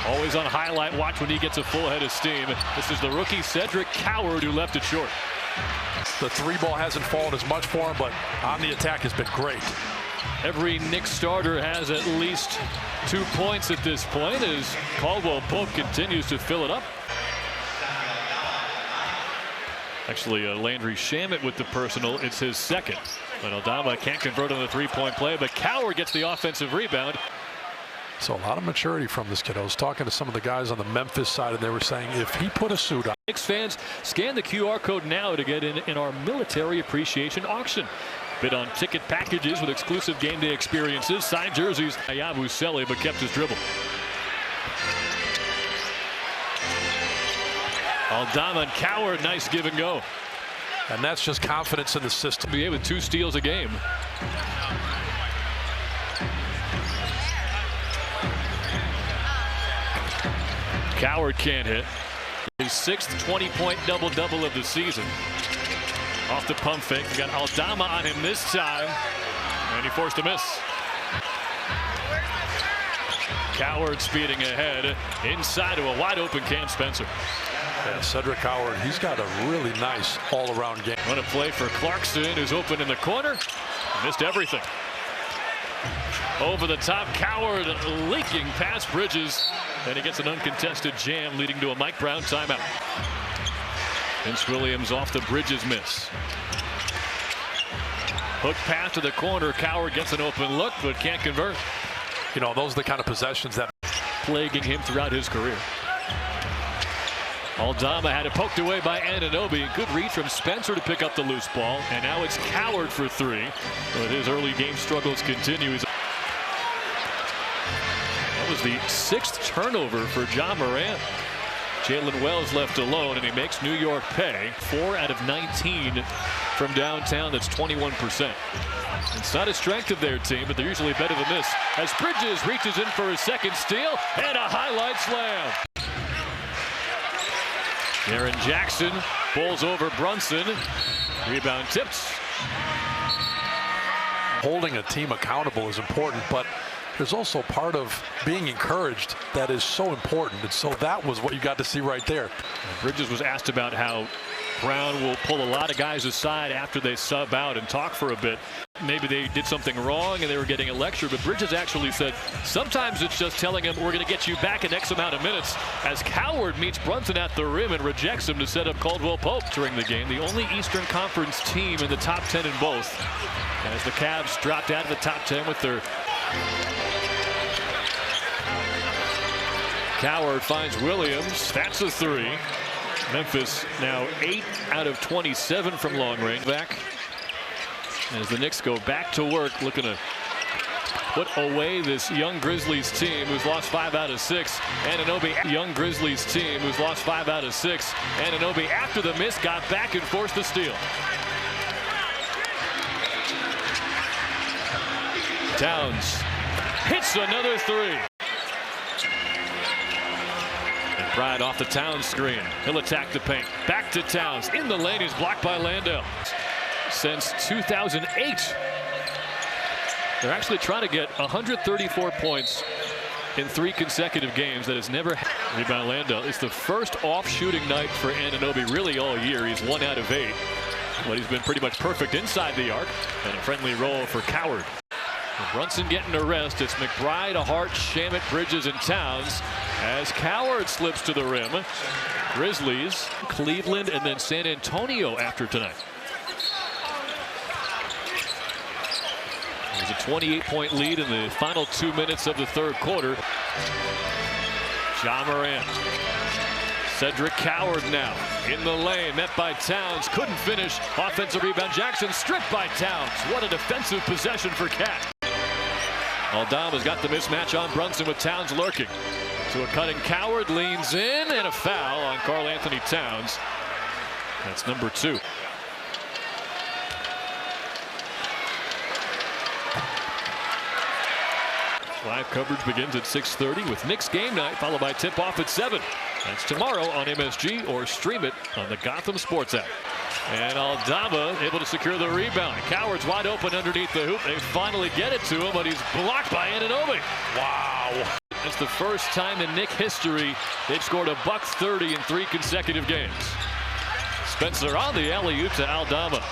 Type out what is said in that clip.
Always on highlight watch when he gets a full head of steam. This is the rookie Cedric Coward who left it short. The three ball hasn't fallen as much for him, but on the attack has been great. Every Knicks starter has at least 2 points at this point as Caldwell Pope continues to fill it up. Actually, Landry Shamet with the personal. It's his second. But Aldama can't convert on the three-point play, but Coward gets the offensive rebound. So a lot of maturity from this kid. I was talking to some of the guys on the Memphis side, and they were saying if he put a suit on. Knicks fans, scan the QR code now to get in our military appreciation auction. Bid on ticket packages with exclusive game day experiences, signed jerseys. Yabusele, but kept his dribble. Aldama and Coward, nice give and go. And that's just confidence in the system. NBA with 2 steals a game. Coward can't hit. His 6th 20-point double-double of the season. Off the pump fake. We got Aldama on him this time. And he forced a miss. Coward speeding ahead inside to a wide-open Cam Spencer. Yeah, Cedric Coward, he's got a really nice all-around game. What a play for Clarkson, who's open in the corner. Missed everything. Over the top, Coward leaking past Bridges. And he gets an uncontested jam, leading to a Mike Brown timeout. Vince Williams off the Bridges miss. Hook pass to the corner. Coward gets an open look, but can't convert. You know, those are the kind of possessions that plaguing him throughout his career. Aldama had it poked away by Anunoby. Good read from Spencer to pick up the loose ball. And now it's Coward for 3. But his early game struggles continue. That was the 6th turnover for Ja Morant. Jalen Wells left alone, and he makes New York pay. 4 out of 19 from downtown. That's 21%. It's not a strength of their team, but they're usually better than this. As Bridges reaches in for his second steal and a highlight slam. Jaren Jackson bowls over Brunson. Rebound tipped. Holding a team accountable is important, but there's also part of being encouraged that is so important. And so that was what you got to see right there. Bridges was asked about how Brown will pull a lot of guys aside after they sub out and talk for a bit. Maybe they did something wrong and they were getting a lecture, but Bridges actually said sometimes it's just telling him we're going to get you back in X amount of minutes, as Coward meets Brunson at the rim and rejects him to set up Caldwell Pope during the game. The only Eastern Conference team in the top 10 in both, as the Cavs dropped out of the top 10 with their... Coward finds Williams. That's a 3. Memphis now 8 out of 27 from long range. Back as the Knicks go back to work, looking to put away this young Grizzlies team who's lost 5 out of 6. Anunoby, young Grizzlies team who's lost 5 out of 6. Anunoby, after the miss, got back and forced the steal. Towns hits another 3. Right off the Towns screen. He'll attack the paint. Back to Towns. In the lane is blocked by Landale. Since 2008, they're actually trying to get 134 points in 3 consecutive games. That has never happened. Rebound Landale. It's the first off-shooting night for Anunoby really all year. He's 1 out of 8. But he's been pretty much perfect inside the arc. And a friendly roll for Coward. Brunson getting a rest. It's McBride, Hart, Shamet, Bridges, and Towns as Coward slips to the rim. Grizzlies, Cleveland, and then San Antonio after tonight. There's a 28-point lead in the final 2 minutes of the third quarter. Ja Morant. Cedric Coward now in the lane, met by Towns, couldn't finish. Offensive rebound, Jackson stripped by Towns. What a defensive possession for Cat. Aldama's got the mismatch on Brunson with Towns lurking. So a cutting Coward, leans in, and a foul on Karl Anthony Towns. That's number 2. Live coverage begins at 6:30 with Knicks game night, followed by tip-off at 7. That's tomorrow on MSG, or stream it on the Gotham Sports app. And Aldama able to secure the rebound. Coward's wide open underneath the hoop. They finally get it to him, but he's blocked by Anunoby. Wow. That's the first time in Knick history they've scored a .30 in 3 consecutive games. Spencer on the alley-oop to Aldama.